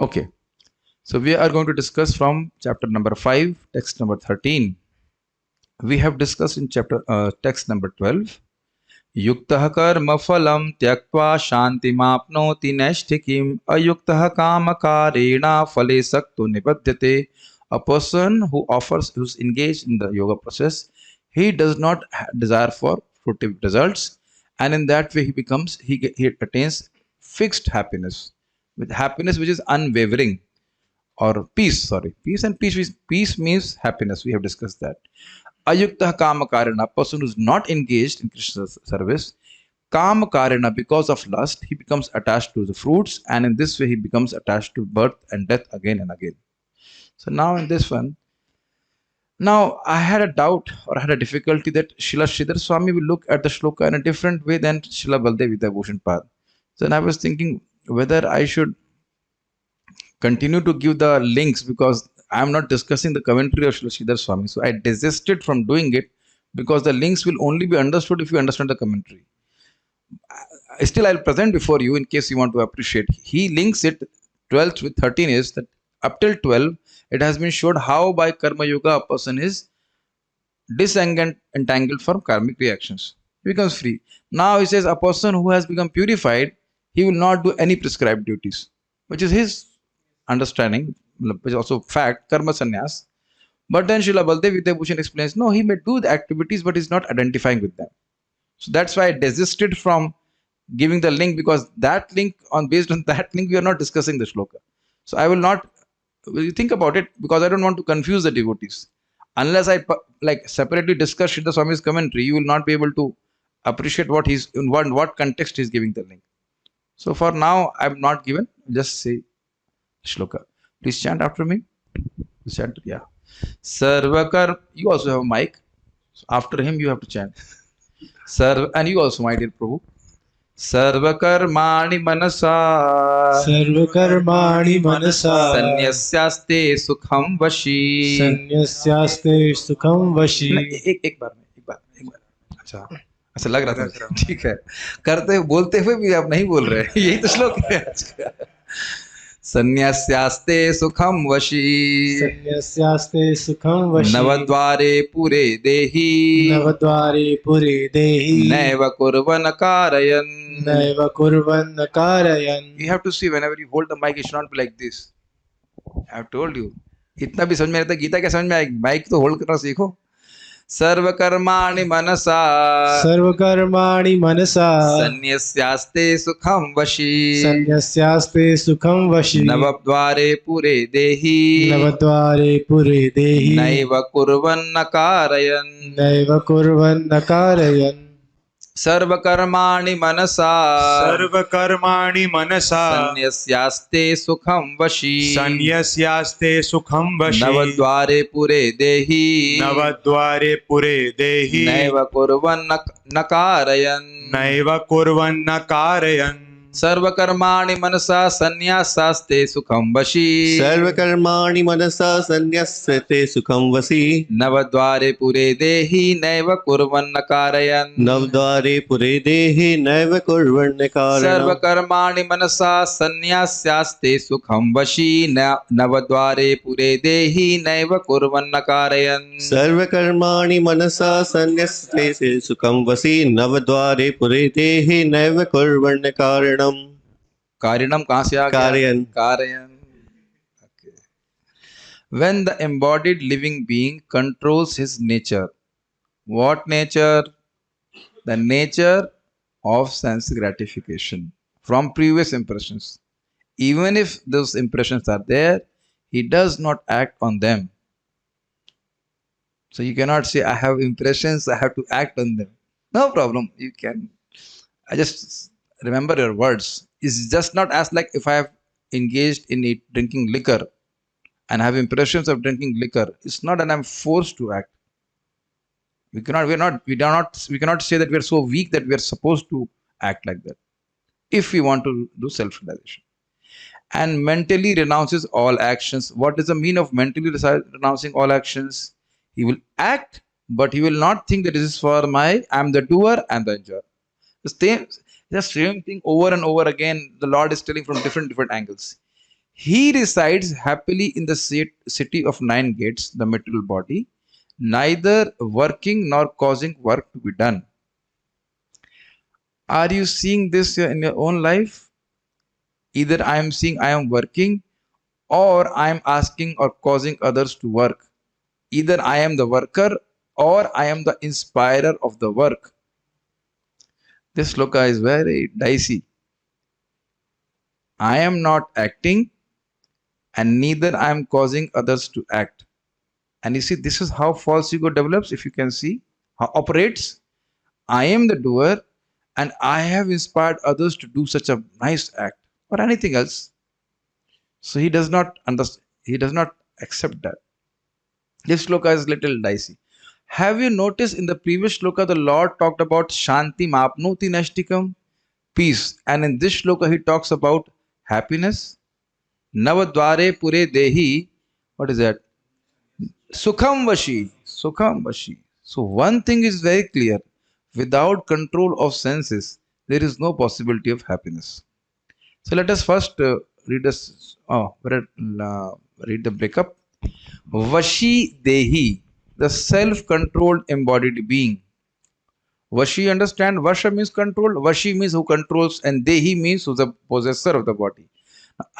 Okay, so we are going to discuss from chapter number 5, text number 13. We have discussed in chapter text number 12. युक्तः कर्म फलं त्यक्त्वा शान्तिमाप्नोति नैष्ठिकीम् अयुक्तः कामकारेण फले सक्तो निबध्यते. A person who's engaged in the yoga process, he does not desire for fruitive results, and in that way he attains fixed happiness, with happiness which is unwavering, or peace. Sorry, peace and peace means happiness. We have discussed that. Ayukta kama karana, a person who is not engaged in Krishna's service, kama karana, because of lust, he becomes attached to the fruits, and in this way he becomes attached to birth and death again and again. So now in this one, now I had a doubt or I had a difficulty that Srila Sridhar Swami will look at the shloka in a different way than Srila Baldev Vidyabhushan Pad. So then I was thinking whether I should continue to give the links, because I am not discussing the commentary of Sridhar Swami. So I desisted from doing it because the links will only be understood if you understand the commentary. Still, I'll present before you in case you want to appreciate. He links it 12th with 13 is that up till 12, it has been showed how by Karma Yoga a person is disentangled from karmic reactions. He becomes free. Now he says a person who has become purified, he will not do any prescribed duties, which is his understanding, which is also fact, karma sannyas. But then Srila Baldev Vidyabhushan explains, no, he may do the activities, but he's not identifying with them. So that's why I desisted from giving the link, because that link, based on that link, we are not discussing the shloka. So I will not, you think about it, because I don't want to confuse the devotees. Unless I separately discuss Sridhar Swami's commentary, you will not be able to appreciate what he's in what context he's giving the link. So for now, I'm not given. Just say shloka. Please chant after me. Chant, yeah. Sarvakar. You also have a mic. So after him, you have to chant. And you also, my dear Prabhu. सर्वकर्माणि मनसा सन्न्यस्यास्ते सुखम वशी एक बार अच्छा अच्छा लग रहा था, ठीक है, करते बोलते हुए भी आप नहीं बोल रहे, यही तो श्लोक है आज का। सन्न्यस्यास्ते सुखम वशी नवद्वारे पुरे देहि नैव कुर्वन् कारयन्। You have to see, whenever you hold the mic, it should not be like this. I have told you. इतना भी समझ में आता, गीता क्या समझ में आएगी? माइक तो होल्ड करना सीखो। सर्वकर्माणि मनसा सन्न्यस्यास्ते सुखं वशी नवद्वारे पुरे देहि नैव कुर्वन्न कारयन्। सर्वकर्माणि मनसा सन्न्यस्यास्ते सुखं वशी नवद्वारे पुरे देहि नैव कुर्वन्न कारयन्। सर्वकर्माणि मनसा सन्न्यासास्ते सुखं वशी नवद्वारे पुरे देहि नैव कुर्वन्न कारयन्। सर्वकर्माणि मनसा सन्न्यास्यास्ते सुखं वशी नवद्वारे पुरे देहि नैव कुर्वन्न कारयन्। सर्वकर्माणि मनसा सन्न्यस्ते सुखं वशी नवद्वारे पुरे देहि नैव कुर्वन्न कारणम्। कारणम कहाँ से आ गया? कारयन। Okay. When the embodied living being controls his nature, what nature? The nature of sense gratification from previous impressions. Even if those impressions are there, he does not act on them. So you cannot say, I have impressions, I have to act on them. No problem, you can. I just remember your words. It's just not as like if I have engaged in drinking liquor and have impressions of drinking liquor. It's not that I'm forced to act. We cannot say that we are so weak that we are supposed to act like that. If we want to do self-realization. And mentally renounces all actions. What is the meaning of mentally renouncing all actions? He will act, but he will not think that this is for I'm the doer and the enjoyer. The same thing over and over again, the Lord is telling from different angles. He resides happily in the city of nine gates, the material body, neither working nor causing work to be done. Are you seeing this in your own life? Either I am seeing I am working, or I am asking or causing others to work. Either I am the worker or I am the inspirer of the work. This sloka is very dicey. I am not acting, and neither I am causing others to act. And you see, this is how false ego develops. If you can see how operates, I am the doer, and I have inspired others to do such a nice act or anything else. So he does not understand. He does not accept that. This shloka is little dicey. Have you noticed in the previous shloka the Lord talked about Shanti Mapnoti Nashtikam, peace, and in this shloka he talks about happiness. Navadware Pure Dehi, what is that? Sukham Vashi. Sukham Vashi. So one thing is very clear. Without control of senses, there is no possibility of happiness. So let us first read the breakup. Vashi Dehi, the self-controlled embodied being. Vashi, understand? Vasha means control. Vashi means who controls, and Dehi means who's the possessor of the body.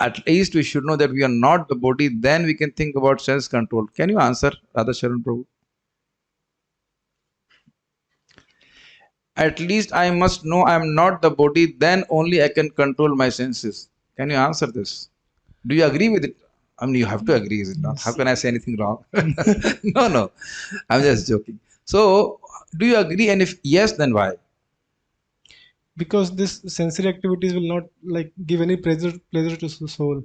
At least we should know that we are not the body, then we can think about sense control. Can you answer, Radha Sharan Prabhu? At least I must know I am not the body, then only I can control my senses. Can you answer this? Do you agree with it? I mean, you have to agree, is it not? How can I say anything wrong? No. I'm just joking. So, do you agree? And if yes, then why? Because this sensory activities will not like give any pleasure to the soul.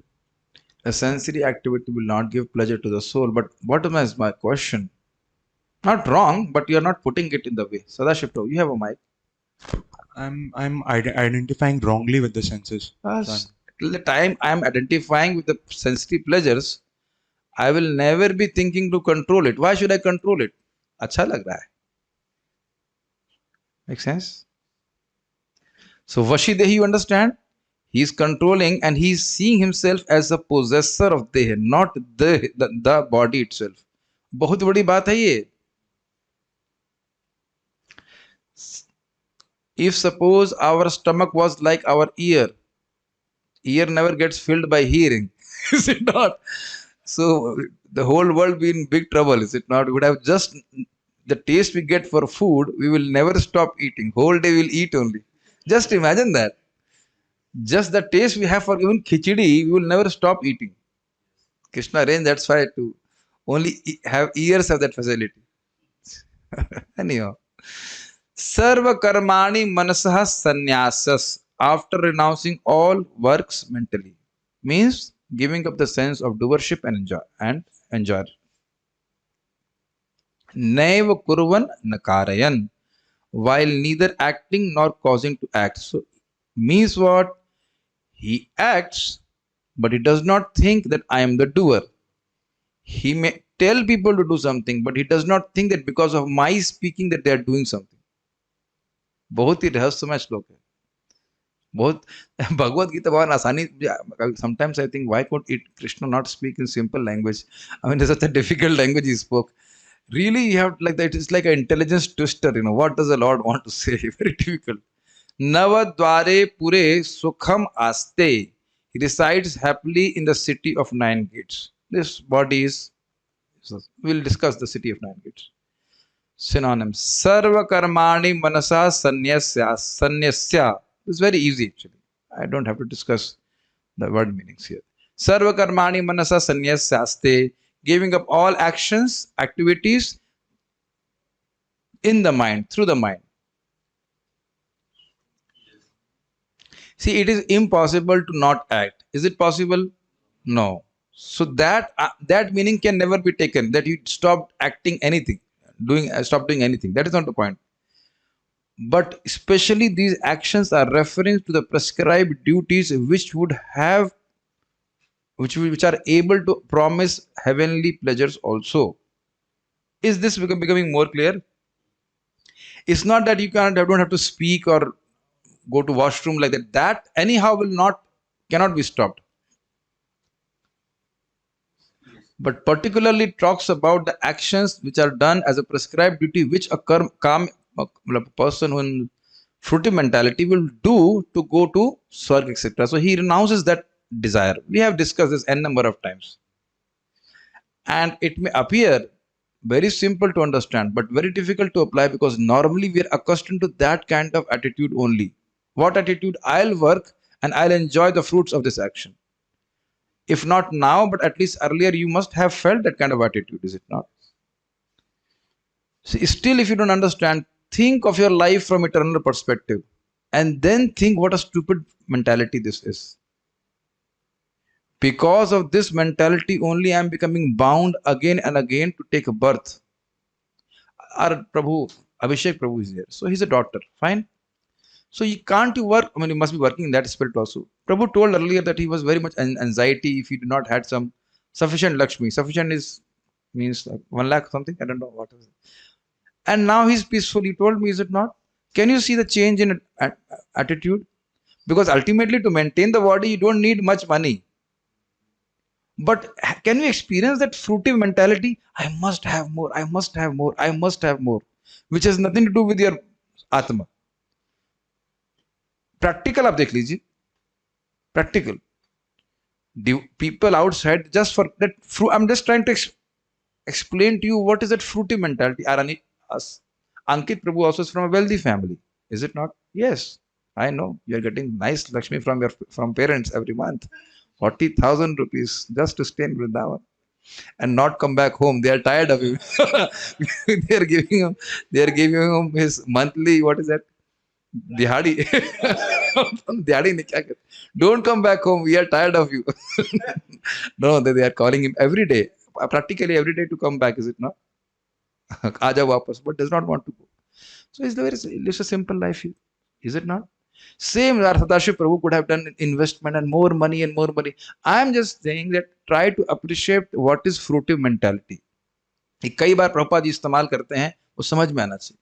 A sensory activity will not give pleasure to the soul. But what is my question? Not wrong, but you're not putting it in the way. Sadashiv Prabhu, you have a mic. I'm identifying wrongly with the senses. Till the time I am identifying with the sensory pleasures, I will never be thinking to control it. Why should I control it? अच्छा लग रहा है. Make sense? So Vashidehi, you understand? He is controlling and he is seeing himself as the possessor of Deha, not the body itself. बहुत बड़ी बात है ये. If suppose our stomach was like our ear never gets filled by hearing, is it not? So the whole world be in big trouble, is it not? We would have just the taste we get for food, we will never stop eating. Whole day we'll eat only. Just imagine that. Just the taste we have for even khichdi, we will never stop eating. Krishna arranged that's why to only have ears have that facility. Anyhow. Sarva karmani manasah sannyasas, after renouncing all works mentally, means giving up the sense of doership and enjoy. Naiva kurvan nakarayan, while neither acting nor causing to act. So means what? He acts, but he does not think that I am the doer. He may tell people to do something, but he does not think that because of my speaking that they are doing something. बहुत ही रहस्यमय श्लोक है. बहुत भगवत गीता बहुत आसानी. Sometimes I think why could Krishna not speak in simple language? I mean, it's such a difficult language he spoke. Really, you have like that. It's like an intelligence twister. You know, what does the Lord want to say? Very difficult. Navadware Pure Sukham Aste. He resides happily in the city of nine gates. This body is. We'll discuss the city of nine gates. Synonyms. Sarva karmani manasa sanyasya. Sanyasya. It's very easy actually. I don't have to discuss the word meanings here. Sarva karmani manasa sanyasyaste. Giving up all actions, activities in the mind, through the mind. See, it is impossible to not act. Is it possible? No. So that meaning can never be taken, that you stopped acting anything. Stop doing anything. That is not the point. But especially these actions are referring to the prescribed duties which are able to promise heavenly pleasures also. Is this becoming more clear? It's not that you don't have to speak or go to washroom like that. That anyhow cannot be stopped. but particularly talks about the actions which are done as a prescribed duty, which a person who in fruity mentality will do to go to Swarg, etc. So he renounces that desire. We have discussed this n number of times. And it may appear very simple to understand, but very difficult to apply, because normally we are accustomed to that kind of attitude only. What attitude? I'll work and I'll enjoy the fruits of this action. If not now, but at least earlier, you must have felt that kind of attitude, is it not? See, still, if you don't understand, think of your life from eternal perspective and then think what a stupid mentality this is. Because of this mentality only, I am becoming bound again and again to take a birth. Our Prabhu, Abhishek Prabhu is here. So he's a doctor. Fine. So you work, I mean, you must be working in that spirit also. Prabhu told earlier that he was very much anxiety if he did not had some sufficient Lakshmi. Sufficient means like 1 lakh something. I don't know what is it. And now he's peaceful. He told me, is it not? Can you see the change in attitude? Because ultimately, to maintain the body, you don't need much money. But can we experience that fruitive mentality? I must have more, I must have more, I must have more, which has nothing to do with your Atma. Practical आप देख लीजिए. Practical. People outside, just for that, I'm just trying to explain to you what is that fruitive mentality. Ankit Prabhu also is from a wealthy family, is it not? Yes, I know. You're getting nice Lakshmi from parents every month. 40,000 rupees just to stay in Vrindavan and not come back home. They are tired of him. they are giving him his monthly, what is that? Dihadi. Dihadi. Don't come back home. We are tired of you. No, they are calling him every day, practically every day to come back, is it not? Aaja wapas, but does not want to go. So it's a simple life, is it not? Same, Sadashiv Prabhu could have done investment and more money and more money. I am just saying that try to appreciate what is fruitive mentality. कई बार प्रभुपाद जी इस्तेमाल करते हैं, वो समझ में आना चाहिए.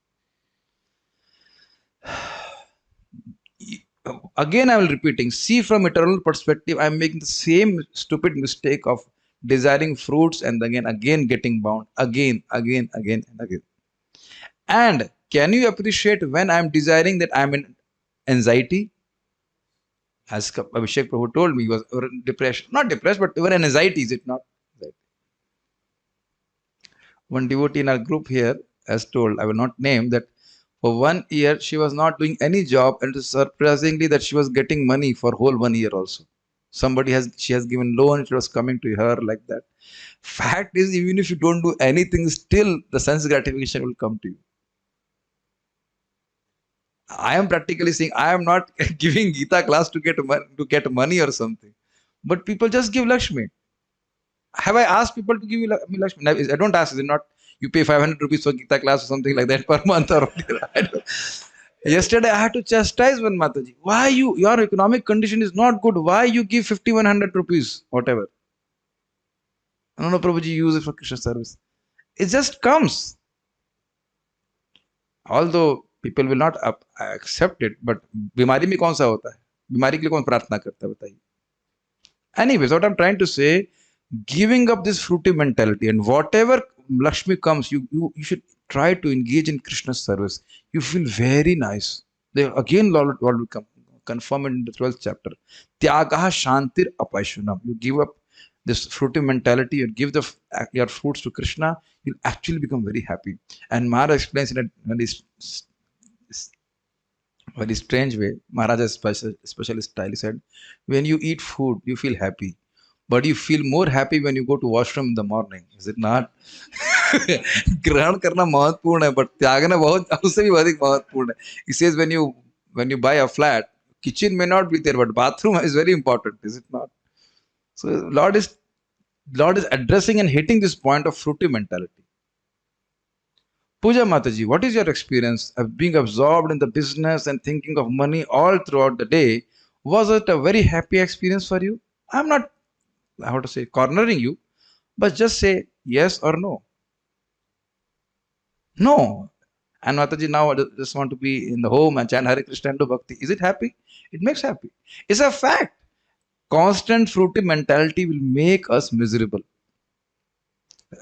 Again, I will repeating. See, from eternal perspective, I am making the same stupid mistake of desiring fruits and again getting bound again. And can you appreciate when I am desiring that I am in anxiety? As Abhishek Prabhu told me, he was depression, not depressed, but even anxiety, is it not? One devotee in our group here has told, I will not name, that for 1 year she was not doing any job, and surprisingly that she was getting money for whole 1 year also. She has given loan, it was coming to her like that. Fact is, even if you don't do anything, still the sense gratification will come to you. I am practically saying, I am not giving Gita class to get money or something. But people just give Lakshmi. Have I asked people to give you Lakshmi? I don't ask, is it not? You pay 500 rupees for Gita class or something like that per month. Or yesterday I had to chastise one Mataji. Why your economic condition is not good. Why you give 5,100 rupees, whatever. No, Prabhuji, use it for Krishna service. It just comes. Although people will not accept it, but बीमारी में कौन सा होता है? बीमारी के लिए कौन प्रार्थना करता है बताइए? Anyways, what I'm trying to say, giving up this fruitive mentality, and whatever Lakshmi comes, you should try to engage in Krishna's service. You feel very nice. Again, Lord will confirm it in the 12th chapter. Tyagaha shantir apaishunam. You give up this fruitive mentality, you give your fruits to Krishna, you'll actually become very happy. And Maharaj explains in a very strange way. Maharaj's special style, he said, when you eat food, you feel happy. But you feel more happy when you go to washroom in the morning. Is it not? ग्रहण करना महत्वपूर्ण है, but त्यागना बहुत उससे भी अधिक महत्वपूर्ण है. He says when you buy a flat, kitchen may not be there, but bathroom is very important. Is it not? So Lord is addressing and hitting this point of fruitive mentality. Puja Mataji, what is your experience of being absorbed in the business and thinking of money all throughout the day? Was it a very happy experience for you? I'm not, how to say, cornering you, but just say yes or no. No. And Mataji, now I just want to be in the home and chant Hare Krishna and do bhakti. Is it happy? It makes happy. It's a fact. Constant fruitive mentality will make us miserable.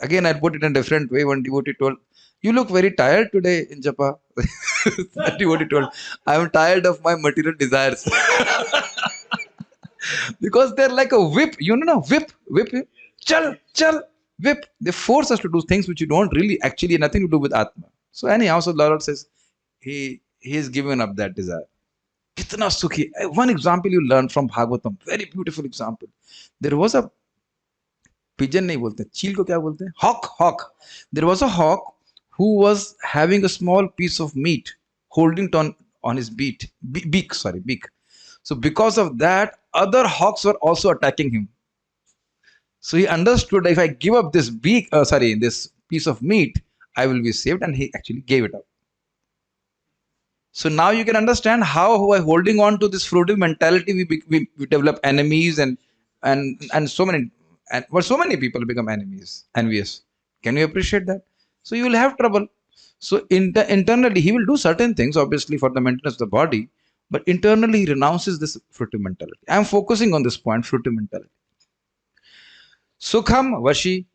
Again, I'll put it in a different way. One devotee told, "You look very tired today in Japa." That devotee told, "I am tired of my material desires." Because they're like a whip, whip, chal, chal, whip. They force us to do things which you don't really actually nothing to do with Atma. So anyhow, so Lord says, he has given up that desire. Kitna sukhi. One example you learn from Bhagavatam, very beautiful example. There was a pigeon नहीं बोलते चील को क्या बोलते हैं hawk. There was a hawk who was having a small piece of meat holding it on his beak. So because of that, other hawks were also attacking him. So he understood, if I give up this this piece of meat, I will be saved, and he actually gave it up. So now you can understand how by holding on to this fruitive mentality, we develop enemies and so many, and so many people become envious. Can you appreciate that? So you will have trouble. So internally, he will do certain things, obviously, for the maintenance of the body, but internally he renounces this fruitive mentality. I am focusing on this point, fruitive mentality. Sukham Vashi.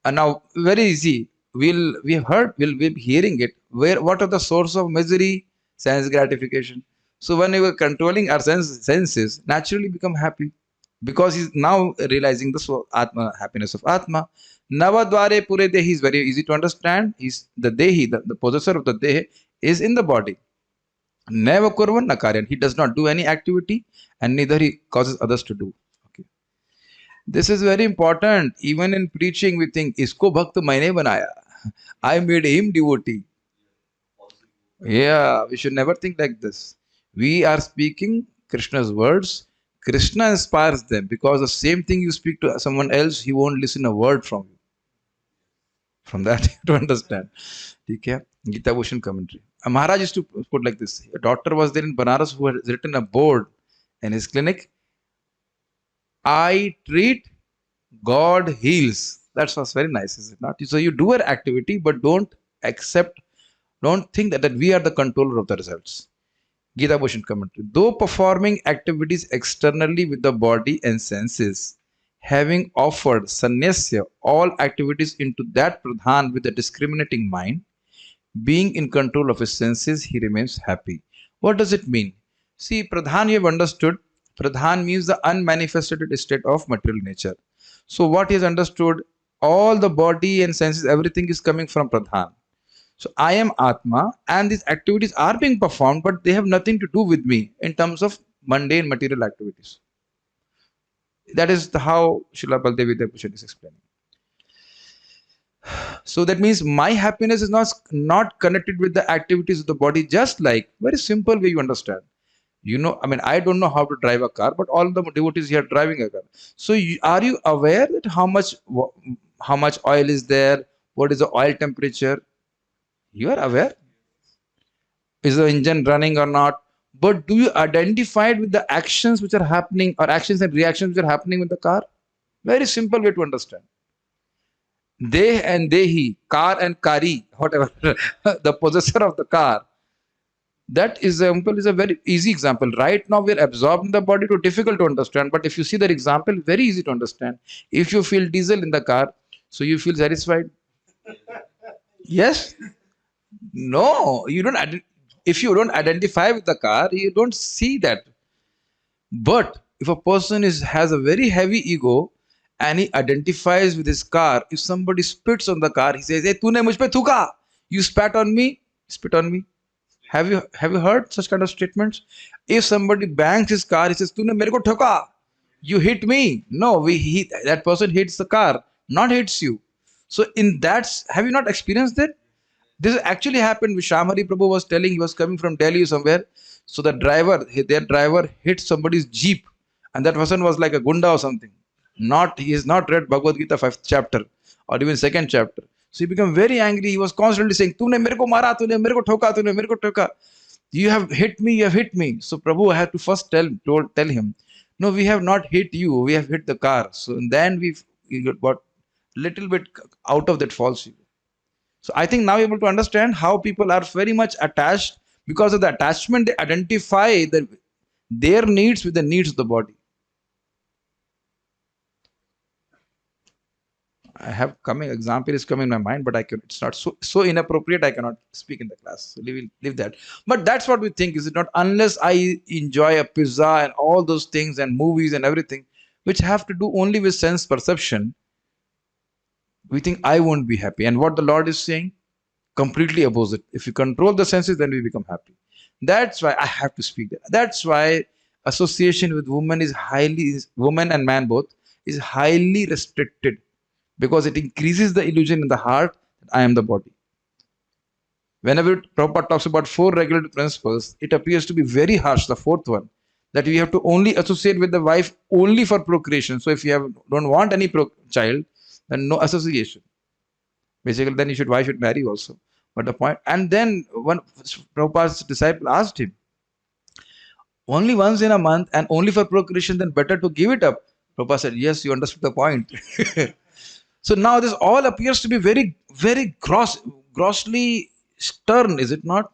And now very easy. We'll be hearing it. What are the source of misery? Sense gratification. So when we were controlling our senses, naturally become happy. Because he's now realizing the Atma, happiness of Atma. Navadware Pure Dehi is very easy to understand. He's the Dehi, the possessor of the Dehi, is in the body. Neva Kurvan Nakaryan. He does not do any activity, and neither he causes others to do. Okay. This is very important. Even in preaching, we think, Isko Bhakt Maine Banaya. I made him devotee. Yeah, we should never think like this. We are speaking Krishna's words. Krishna inspires them, because the same thing you speak to someone else, he won't listen a word from you. From that, you have to understand. Okay? Gita Bhushan commentary. Maharaj used to put like this. A doctor was there in Banaras who had written a board in his clinic. I treat, God heals. That was very nice, is it not? So you do an activity, but don't think that we are the controller of the results. Gita Bhushan commentary. Though performing activities externally with the body and senses, having offered sannyasya, all activities into that pradhan with a discriminating mind, being in control of his senses, he remains happy. What does it mean? See, pradhan you have understood. Pradhan means the unmanifested state of material nature. So what he has understood, all the body and senses, everything is coming from pradhan. So I am Atma, and these activities are being performed, but they have nothing to do with me in terms of mundane material activities. That is how Srila Baldev Vidyabhushan is explaining. So that means my happiness is not connected with the activities of the body, just like, very simple way you understand. I don't know how to drive a car, but all the devotees here are driving a car. So are you aware that how much oil is there? What is the oil temperature? You are aware. Is the engine running or not? But do you identify it with the actions which are happening, or actions and reactions which are happening with the car? Very simple way to understand. Deh and Dehi, car and Kari, whatever, the possessor of the car. That example is a very easy example. Right now we are absorbed in the body, too difficult to understand. But if you see that example, very easy to understand. If you feel diesel in the car, so you feel satisfied. Yes? No, you don't. If you don't identify with the car, you don't see that. But if a person has a very heavy ego and he identifies with his car, if somebody spits on the car, he says, "Hey, tune mujh pe thuka. You spat on me, spit on me." Have you heard such kind of statements? If somebody bangs his car, he says, "Tune mere ko thoka. You hit me." No, that person hits the car, not hits you. So have you not experienced that? This actually happened. Shamhari Prabhu was telling, he was coming from Delhi somewhere. So their driver hit somebody's jeep, and that person was like a gunda or something. He has not read Bhagavad Gita 5th chapter or even 2nd chapter. So he became very angry. He was constantly saying, "Tune mere ko mara, tune mere ko thoka, tune mere ko thoka. You have hit me. So Prabhu had to first tell him, "No, we have not hit you. We have hit the car." So then we got little bit out of that false ego. So I think now you're able to understand how people are very much attached. Because of the attachment, they identify their needs with the needs of the body. I have coming example is coming in my mind, but I can. It's not so inappropriate. I cannot speak in the class. So leave that. But that's what we think. Is it not? Unless I enjoy a pizza and all those things and movies and everything, which have to do only with sense perception, we think I won't be happy. And what the Lord is saying, completely opposite. If you control the senses, then we become happy. That's why I have to speak that. That's why association with women is woman and man both is highly restricted, because it increases the illusion in the heart that I am the body. Whenever Prabhupada talks about four regulatory principles, it appears to be very harsh, the fourth one, that we have to only associate with the wife only for procreation. So if you don't want any child, then no association. Basically, then wife should marry also. But the point, and then one Prabhupada's disciple asked him, only once in a month and only for procreation, then better to give it up. Prabhupada said, yes, you understood the point. So now this all appears to be very, very grossly stern, is it not?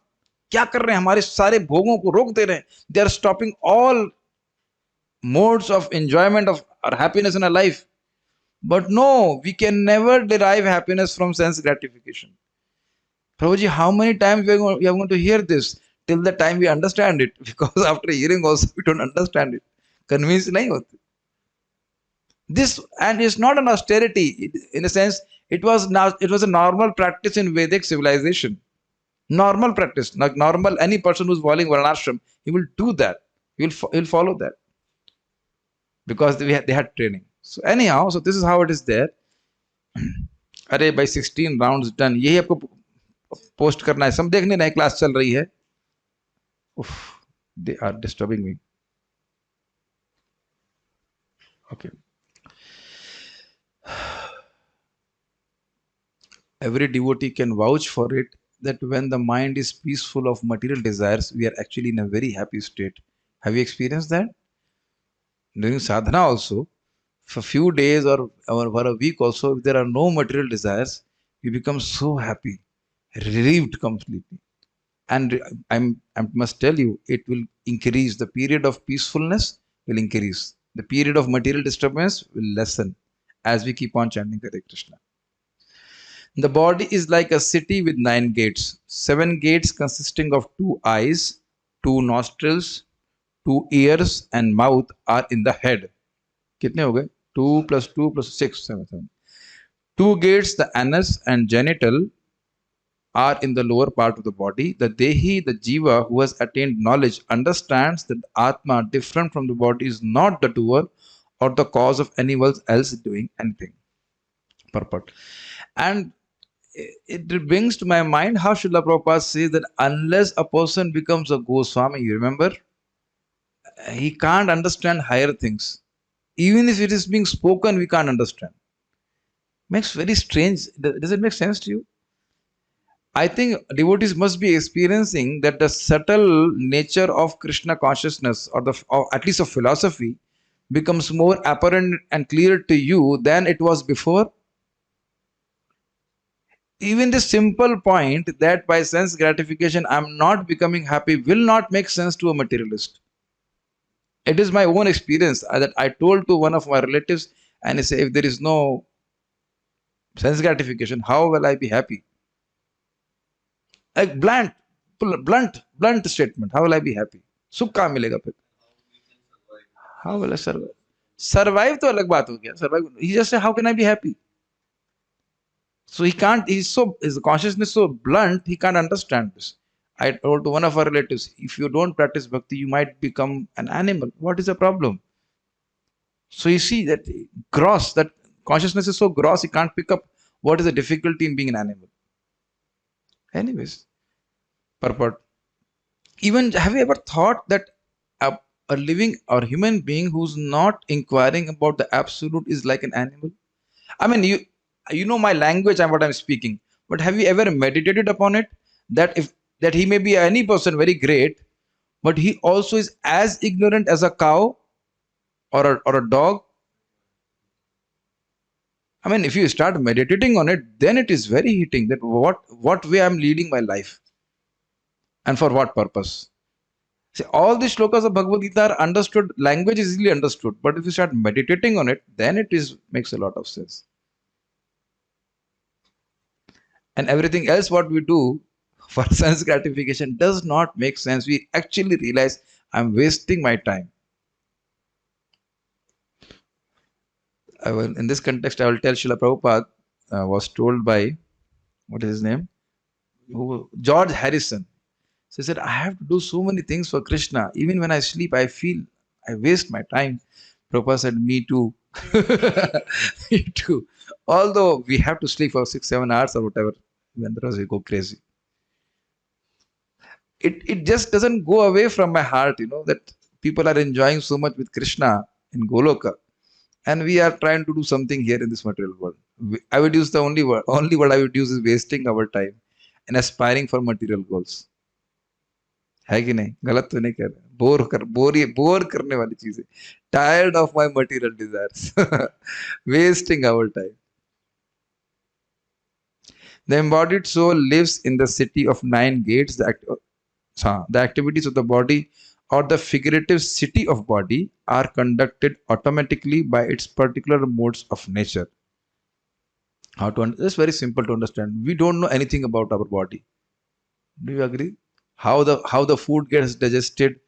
क्या कर रहे हैं हमारे सारे भोगों को रोक दे रहे हैं. They are stopping all modes of enjoyment of our happiness in our life. But no, we can never derive happiness from sense gratification. Prabhuji, how many times we are going to hear this till the time we understand it? Because after hearing also we don't understand it. Convinced nahi hote. This, and it's not an austerity. In a sense, it was a normal practice in Vedic civilization. Normal practice, like normal, any person who's following Varnashram, he will do that. He'll follow that. Because they had training. So anyhow, so this is how it is there. अरे by 16 rounds done. यही आपको post करना है. सब देखने नए class चल रही है. They are disturbing me. Okay. Every devotee can vouch for it that when the mind is peaceful of material desires, we are actually in a very happy state. Have you experienced that? During sadhana also, for a few days or for a week also, if there are no material desires, we become so happy, relieved completely. And I must tell you, it will increase. The period of peacefulness will increase. The period of material disturbance will lessen as we keep on chanting Hare Krishna. The body is like a city with 9 gates. 7 gates consisting of 2 eyes, 2 nostrils, 2 ears and mouth are in the head. कितने हो गए? 2 plus 2 plus 6, 7. 2 gates, the anus and genital, are in the lower part of the body. The Dehi, the Jiva, who has attained knowledge, understands that Atma, different from the body, is not the doer or the cause of anyone else doing anything. Purport. And it brings to my mind how Srila Prabhupada says that unless a person becomes a Goswami, you remember, he can't understand higher things. Even if it is being spoken, we can't understand. Makes very strange. Does it make sense to you? I think devotees must be experiencing that the subtle nature of Krishna consciousness, or at least of philosophy, becomes more apparent and clear to you than it was before. Even the simple point that by sense gratification I am not becoming happy will not make sense to a materialist. It is my own experience that I told to one of my relatives, and he said, if there is no sense gratification, how will I be happy? Like blunt statement. How will I be happy? Sukh kahan milega phir? How will I survive? Survive to alag baat ho gaya. Survive. He just said, how can I be happy? So he can't, his consciousness so blunt, he can't understand this. I told to one of our relatives, if you don't practice bhakti, you might become an animal. What is the problem? So you see that that consciousness is so gross, he can't pick up what is the difficulty in being an animal. Anyways, purport. Even have you ever thought that a living or human being who's not inquiring about the absolute is like an animal? I mean, you know my language and what I'm speaking, but have you ever meditated upon it? That he may be any person very great, but he also is as ignorant as a cow or a dog. I mean, if you start meditating on it, then it is very hitting that what way I'm leading my life and for what purpose. See, all the shlokas of Bhagavad Gita are understood, language is easily understood, but if you start meditating on it, then it makes a lot of sense. And everything else what we do for sense gratification does not make sense. We actually realize I'm wasting my time. In this context, I will tell Srila Prabhupada was told by, what is his name? George Harrison. So he said, I have to do so many things for Krishna. Even when I sleep, I feel I waste my time. Prabhupada said, me too. Me too. Although we have to sleep for 6-7 hours or whatever, when the rest we go crazy. It just doesn't go away from my heart, that people are enjoying so much with Krishna in Goloka. And we are trying to do something here in this material world. I would use the only word I would use is wasting our time and aspiring for material goals. है कि नहीं? गलत तो नहीं कह रहे? Bore करने वाली चीजें. Tired of my material desires. Wasting our time. The embodied soul lives in the city of 9 gates. The activities of the body or the figurative city of body are conducted automatically by its particular modes of nature. It's very simple to understand. We don't know anything about our body. Do you agree? How the food gets digested,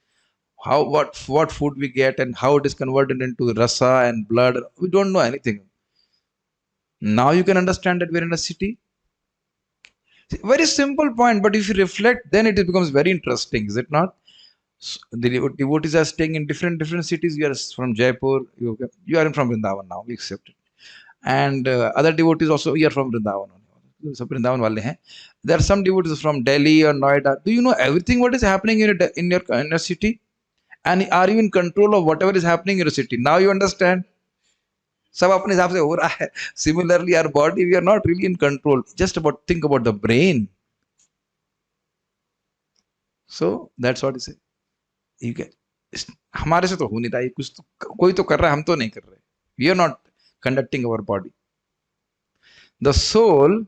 what food we get, and how it is converted into rasa and blood. We don't know anything. Now you can understand that we're in a city. Very simple point, but if you reflect, then it becomes very interesting, is it not? The devotees are staying in different cities. You are from Jaipur, you are from Vrindavan now, we accept it. And other devotees also, you are from Vrindavan. So Vrindavan wale hain. There are some devotees from Delhi or Noida. Do you know everything what is happening in your city? And are you in control of whatever is happening in your city? Now you understand? सब अपने हिसाब से हो रहा है. Similarly, our body, we are not really in control. Just think about the brain. So that's what he said. You get, हमारे से तो हो नहीं रहा है, कुछ तो कोई तो कर रहा है, हम तो नहीं कर रहे. We are not conducting our body. The soul,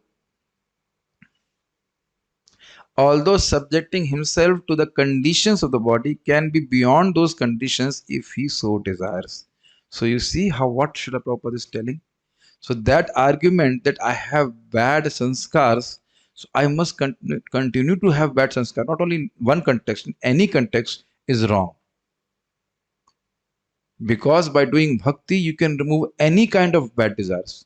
although subjecting himself to the conditions of the body, can be beyond those conditions if he so desires. So you see what Srila Prabhupada is telling. So that argument that I have bad sanskars, so I must continue to have bad sanskar, not only in one context, in any context, is wrong. Because by doing bhakti, you can remove any kind of bad desires.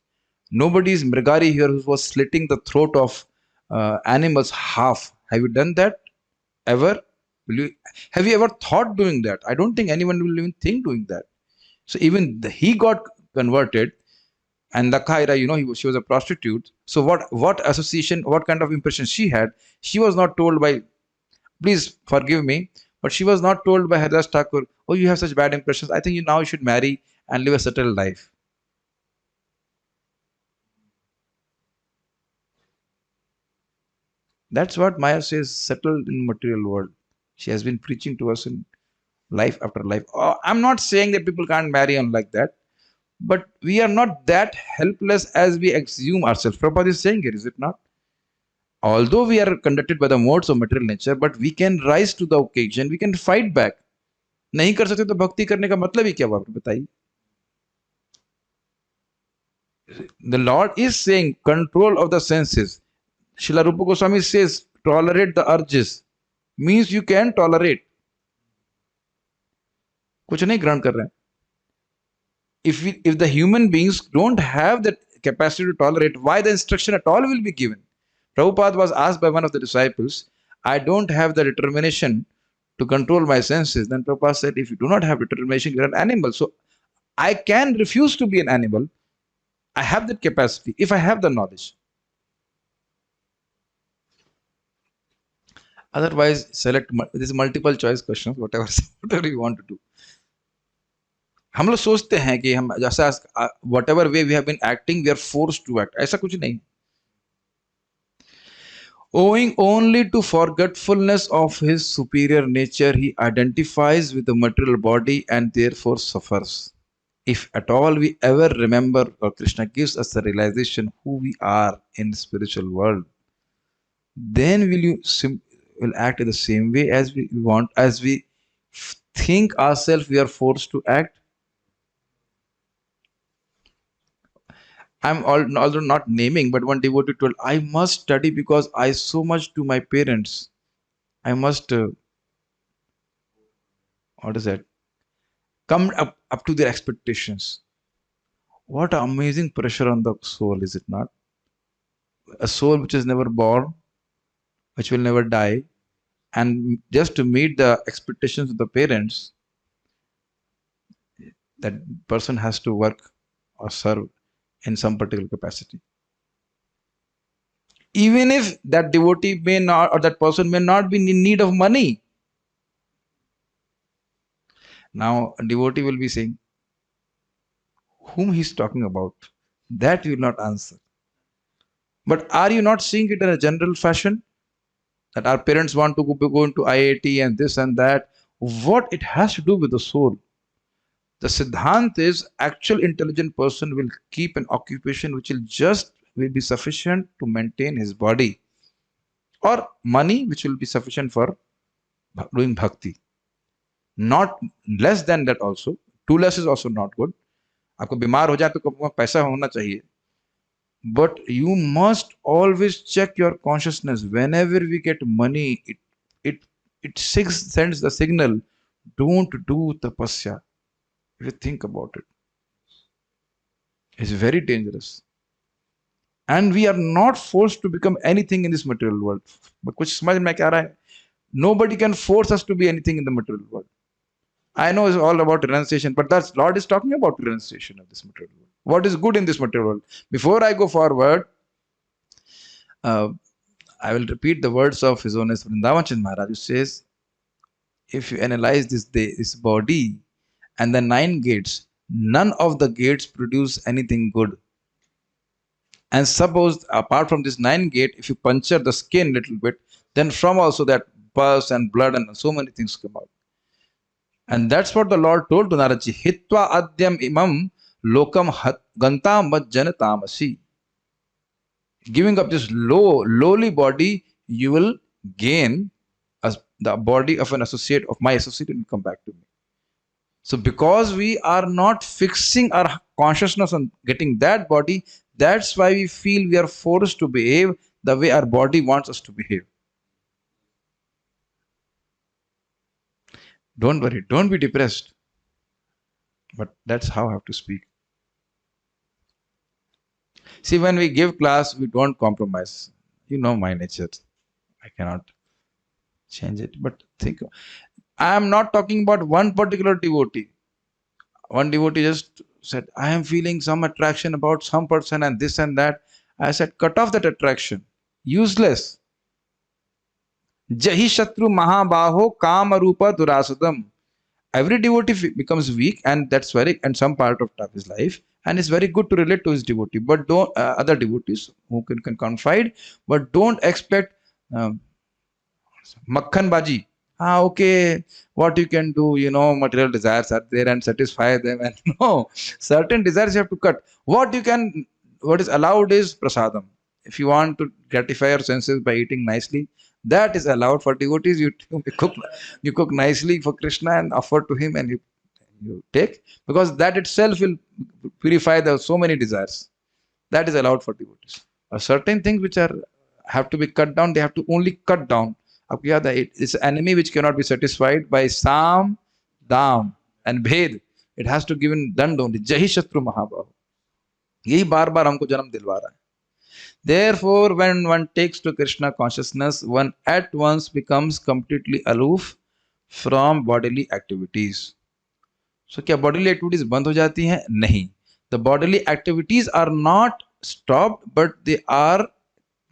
Nobody is Mrigari here who was slitting the throat of animals half. Have you done that? Ever? Have you ever thought doing that? I don't think anyone will even think doing that. So even he got converted, and Lakhaira, she was a prostitute. So what association, what kind of impression she had? She was not told by, please forgive me, but she was not told by Haridas Thakur, oh, you have such bad impressions. I think you should marry and live a settled life. That's what Maya says, settled in material world. She has been preaching to us in life after life. Oh, I'm not saying that people can't marry on like that, but we are not that helpless as we assume ourselves. Prabhupada is saying here, is it not? Although we are conducted by the modes of material nature, but we can rise to the occasion, we can fight back. नहीं कर सकते तो भक्ति करने का मतलब ही क्या हुआ, बताइए? The Lord is saying control of the senses. Srila Rupa Goswami says tolerate the urges. Means you can tolerate. कुछ नहीं ग्रहण कर रहे हैं. If the human beings don't have that capacity to tolerate, why the instruction at all will be given? Prabhupada was asked by one of the disciples, I don't have the determination to control my senses. Then Prabhupada said, if you do not have determination, you're an animal. So I can refuse to be an animal. I have that capacity if I have the knowledge. Otherwise, select this multiple choice questions, whatever you want to do. हम लोग सोचते हैं कि हम जैसा whatever way we have been acting, we are forced to act. ऐसा कुछ नहीं. Owing only to forgetfulness of his superior nature, he identifies with the material body and therefore suffers. If at all we ever remember, or Krishna gives us the realization who we are in the spiritual world, then will act in the same way as we want, as we think ourselves we are forced to act. although not naming, but one devotee told, I must study because I so much to my parents. I must, what is that? Come up to their expectations. What an amazing pressure on the soul, is it not? A soul which is never born, which will never die, and just to meet the expectations of the parents, that person has to work or serve in some particular capacity. Even if that devotee may not, or that person may not be in need of money. Now, a devotee will be saying, whom he's talking about, that you will not answer. But are you not seeing it in a general fashion? That our parents want to go into IIT and this and that. What it has to do with the soul? The Siddhant is actual intelligent person will keep an occupation which will be sufficient to maintain his body, or money which will be sufficient for doing bhakti. Not less than that also. Too less is also not good. आपको बीमार हो जाए तो आपको पैसा होना चाहिए. But you must always check your consciousness. Whenever we get money, it sends the signal, don't do tapasya. If you think about it, it's very dangerous. And we are not forced to become anything in this material world. But कुछ समझ में क्या आ रहा है? Nobody can force us to be anything in the material world. I know it's all about renunciation, but that's Lord is talking about renunciation of this material world. What is good in this material world? Before I go forward, I will repeat the words of His Holiness Vrindavan Chand Maharaj, who says, if you analyze this body and the 9 gates, none of the gates produce anything good. And suppose apart from this 9 gate, if you puncture the skin a little bit, then from also that pus and blood and so many things come out. And that's what the Lord told to Naradji, Hitva adyam imam lokam gantam janatamasi. Giving up this lowly body, you will gain the body of an associate, of my associate, and come back to me. So because we are not fixing our consciousness on getting that body, that's why we feel we are forced to behave the way our body wants us to behave. Don't worry, don't be depressed. But that's how I have to speak. See, when we give class, we don't compromise. You know my nature. I cannot change it. But think, I am not talking about one particular devotee. One devotee just said, I am feeling some attraction about some person and this and that. I said, cut off that attraction. Useless. Jahi Shatru Mahabaho Kama Rupa Durasadam. Every devotee becomes weak, and that's and some part of his life, and it's very good to relate to his devotee, but don't other devotees who can confide, but don't expect Makhan Baji. Okay, what you can do, material desires are there and satisfy them, and no, certain desires you have to cut. What is allowed is prasadam. If you want to gratify your senses by eating nicely, that is allowed for devotees. You cook nicely for Krishna and offer to him, and you take, because that itself will purify so many desires. That is allowed for devotees. Certain things which have to be cut down, they have to only cut down. It's an enemy which cannot be satisfied by Sam, Dam and Bhed. It has to give in dand only. Jahi Shatru Mahabahu. यही बार बार हमको जन्म दिलवा रहा है. Therefore, when one takes to Krishna consciousness, one at once becomes completely aloof from bodily activities. So, क्या bodily activities बंद हो जाती हैं? नहीं. The bodily activities are not stopped, but they are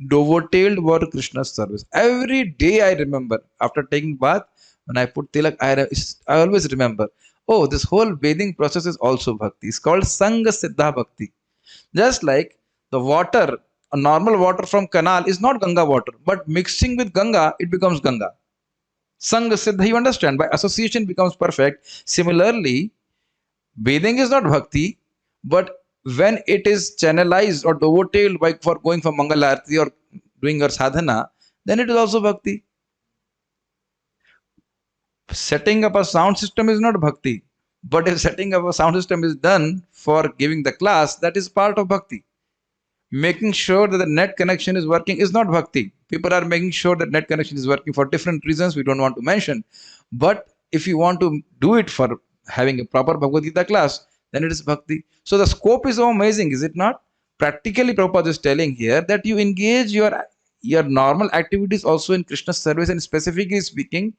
devoted for Krishna's service. Every day I remember, after taking bath, when I put tilak, I always remember, oh, this whole bathing process is also bhakti. It's called Sangha Siddha Bhakti. Just like the water, a normal water from canal is not Ganga water, but mixing with Ganga, it becomes Ganga. Sangha Siddha, you understand, by association becomes perfect. Similarly, bathing is not bhakti, but when it is channelized or devoted for going for Mangala Arati or doing your sadhana, then it is also bhakti. Setting up a sound system is not bhakti, but if setting up a sound system is done for giving the class, that is part of bhakti. Making sure that the net connection is working is not bhakti. People are making sure that net connection is working for different reasons we don't want to mention. But if you want to do it for having a proper Bhagavad Gita class, then it is bhakti. So the scope is so amazing, is it not? Practically, Prabhupada is telling here that you engage your normal activities also in Krishna's service, and specifically speaking,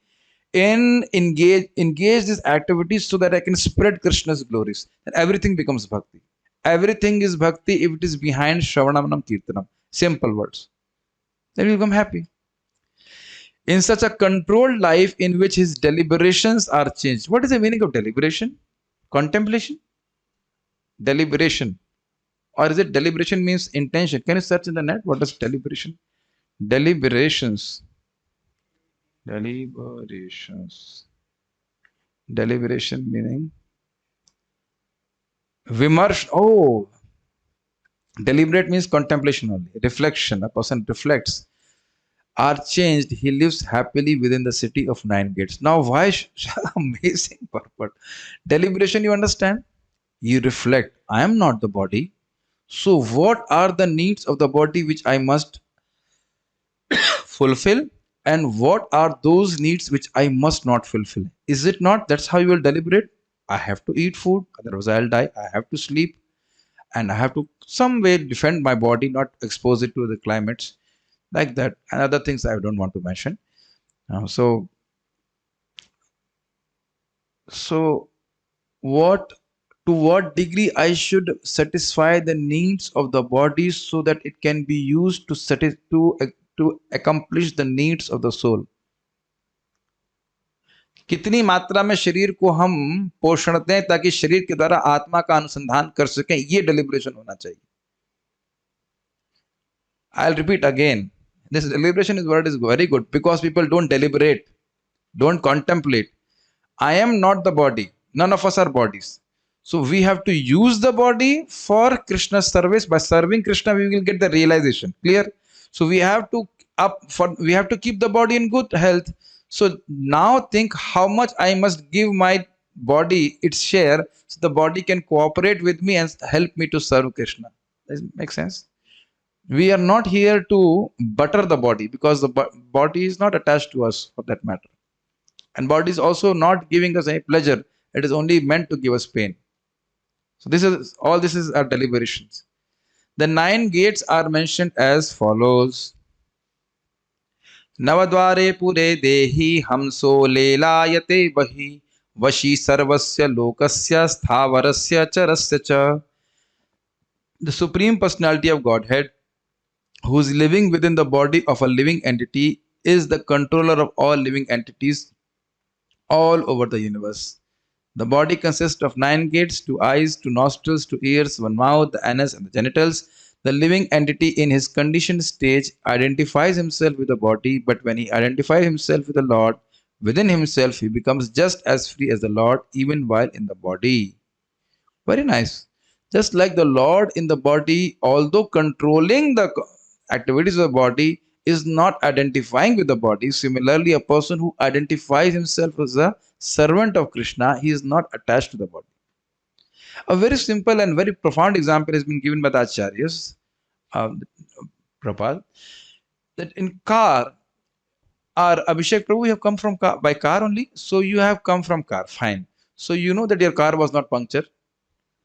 engage these activities so that I can spread Krishna's glories. And everything becomes bhakti. Everything is bhakti if it is behind Shravanamanam Kirtanam. Simple words. Then you become happy. In such a controlled life in which his deliberations are changed. What is the meaning of deliberation? Contemplation? Deliberation. Or is it deliberation means intention? Can you search in the net? What is deliberation? Deliberations. Deliberations. Deliberation meaning Vimarsh. Oh, deliberate means contemplation only. Reflection. A person reflects. Are changed. He lives happily within the city of 9 gates. Now, why? Amazing purport. Deliberation, you understand? You reflect. I am not the body. So, what are the needs of the body which I must fulfill? And what are those needs which I must not fulfill? Is it not? That's how you will deliberate. I have to eat food, otherwise I'll die. I have to sleep, and I have to some way defend my body, not expose it to the climates like that, and other things I don't want to mention. So what to what degree I should satisfy the needs of the body so that it can be used to accomplish the needs of the soul. कितनी मात्रा में शरीर को हम पोषण दें ताकि शरीर के द्वारा आत्मा का अनुसंधान कर सकें, ये डेलिब्रेशन होना चाहिए. I'll repeat again. This deliberation is word is very good because people don't deliberate, don't contemplate. I am not the body. None of us are bodies. So we have to use the body for Krishna's service. By serving Krishna, we will get the realization. Clear? So we have to keep the body in good health. So now think how much I must give my body its share so the body can cooperate with me and help me to serve Krishna. Does it make sense? We are not here to butter the body because the body is not attached to us for that matter. And body is also not giving us any pleasure. It is only meant to give us pain. So this is our deliberations. The 9 gates are mentioned as follows. Navadware pure dehi hamso lelayate bahi vashi sarvasya lokasya sthavarasya charasya cha. The Supreme Personality of Godhead, who is living within the body of a living entity, is the controller of all living entities all over the universe. The body consists of 9 gates, 2 eyes, 2 nostrils, 2 ears, 1 mouth, the anus and the genitals. The living entity in his conditioned stage identifies himself with the body, but when he identifies himself with the Lord, within himself he becomes just as free as the Lord even while in the body. Very nice. Just like the Lord in the body, although controlling the activities of the body, is not identifying with the body. Similarly, a person who identifies himself as a servant of Krishna, he is not attached to the body. A very simple and very profound example has been given by the Acharyas, Prabhupada, that in car, our Abhishek Prabhu, you have come from car, by car only, so you have come from car, fine. So you know that your car was not punctured.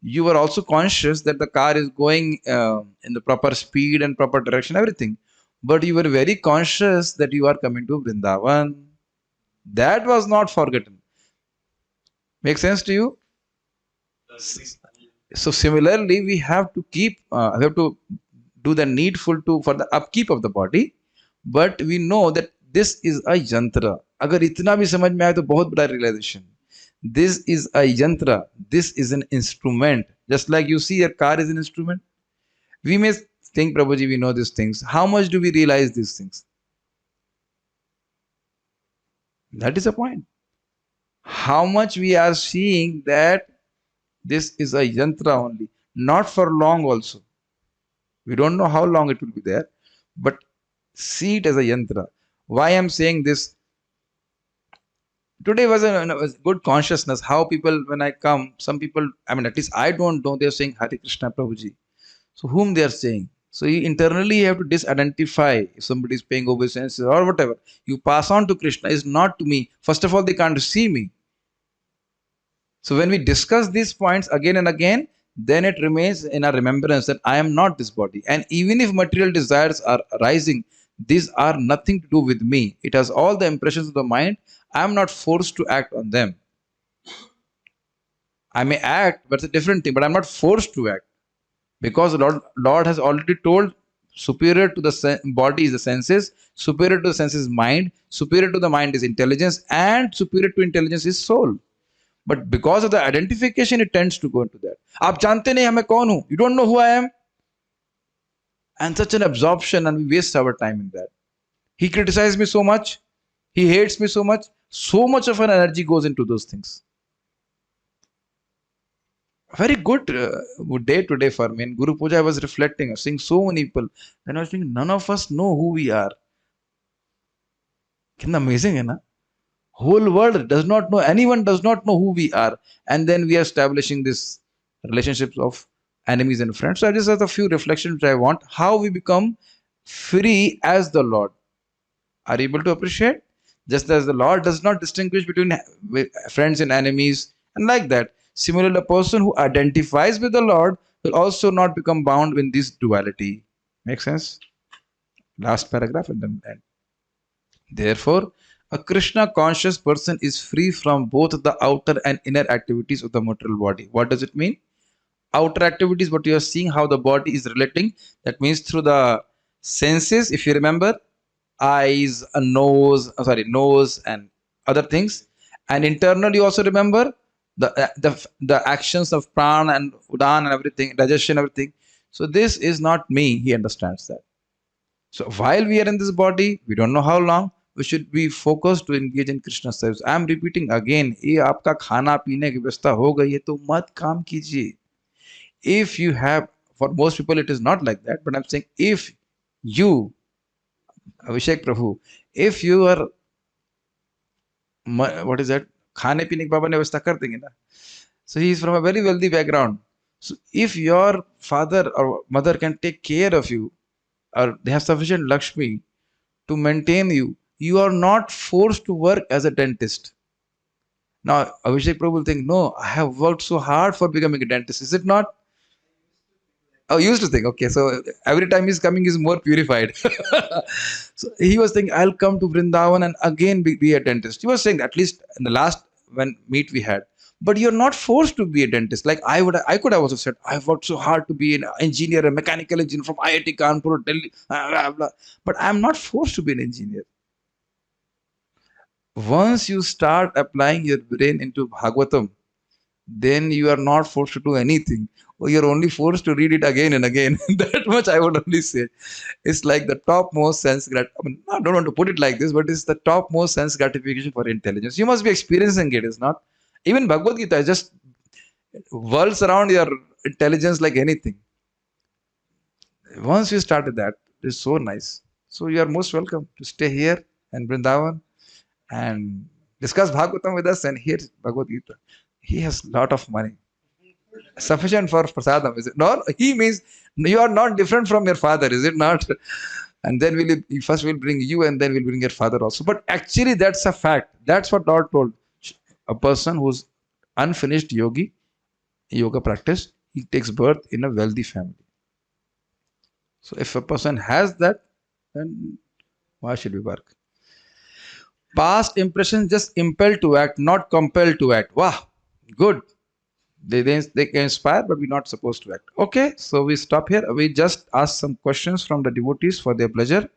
You were also conscious that the car is going in the proper speed and proper direction, everything. But you were very conscious that you are coming to Vrindavan. That was not forgotten. Make sense to you? So similarly, we have to do the needful for the upkeep of the body. But we know that this is a yantra. अगर इतना भी समझ में आए तो बहुत बड़ा realization. This is a yantra. This is an instrument. Just like you see, your car is an instrument. We may think, Prabhuji, we know these things. How much do we realize these things? That is the point. How much we are seeing that this is a yantra only. Not for long also. We don't know how long it will be there. But see it as a yantra. Why I am saying this? Today was a good consciousness. How people, when I come, some people, I mean, at least I don't know, they're saying Hare Krishna Prabhuji. So whom they are saying? So you internally have to disidentify if somebody is paying obeisance or whatever. You pass on to Krishna, is not to me. First of all, they can't see me. So when we discuss these points again and again, then it remains in our remembrance that I am not this body. And even if material desires are arising, these are nothing to do with me. It has all the impressions of the mind. I am not forced to act on them. I may act, but it's a different thing, but I'm not forced to act. Because Lord has already told, superior to the body is the senses, superior to the senses is mind, superior to the mind is intelligence, and superior to intelligence is soul. But because of the identification, it tends to go into that. आप जानते नहीं मैं कौन हूँ. You don't know who I am. And such an absorption, and we waste our time in that. He criticized me so much. He hates me so much. So much of an energy goes into those things. Very good day today for me. In Guru Puja, I was reflecting, I was seeing so many people. Then I was thinking, none of us know who we are. Kinda amazing, hai na? Whole world does not know, anyone does not know who we are. And then we are establishing this relationships of enemies and friends. So I just have a few reflections which I want. How we become free as the Lord. Are you able to appreciate? Just as the Lord does not distinguish between friends and enemies, and like that. Similarly, a person who identifies with the Lord will also not become bound in this duality. Make sense? Last paragraph and then end. Therefore, a Krishna conscious person is free from both the outer and inner activities of the material body. What does it mean? Outer activities, what you are seeing, how the body is relating. That means through the senses, if you remember, eyes, a nose, nose and other things. And internally, you also remember the actions of prana and udan and everything, digestion, everything. So this is not me. He understands that. So while we are in this body, we don't know how long, we should be focused to engage in Krishna service. I am repeating again, ये आपका खाना पीने की व्यवस्था हो गई है तो मत काम कीजिए. If you have, for most people it is not like that, but I'm saying if you, Abhishek Prabhu, if you are, what is that? खाने पीने के बाबा ने व्यवस्था कर देंगे ना. So he is from a very wealthy background. So if your father or mother can take care of you, or they have sufficient Lakshmi to maintain you, you are not forced to work as a dentist. Now, Abhishek Prabhu will think, no, I have worked so hard for becoming a dentist. Is it not? Oh, used to think, okay, so every time he's coming, he's more purified. So he was thinking, I'll come to Vrindavan and again be a dentist. He was saying, at least in the last meet we had. But you're not forced to be a dentist. Like I could have also said, I've worked so hard to be an engineer, a mechanical engineer from IIT Kanpur, Delhi, blah, blah, blah. But I'm not forced to be an engineer. Once you start applying your brain into Bhagavatam, then you are not forced to do anything. Or you're only forced to read it again and again. That much I would only say. It's like the topmost sense gratification. I don't want to put it like this, but it's the topmost sense gratification for intelligence. You must be experiencing it, is not? Even Bhagavad Gita just whirls around your intelligence like anything. Once you started that, it's so nice. So you are most welcome to stay here in Vrindavan and discuss Bhagavatam with us and hear Bhagavad Gita. He has a lot of money. Sufficient for prasadam, is it? No, he means you are not different from your father, is it not? And then first we'll bring you and then we'll bring your father also. But actually that's a fact. That's what Lord told. A person who's unfinished yoga practice, he takes birth in a wealthy family. So if a person has that, then why should we work? Past impressions just impel to act, not compelled to act. Wow, good. They can inspire, but we're not supposed to act. Okay, so we stop here. We just ask some questions from the devotees for their pleasure.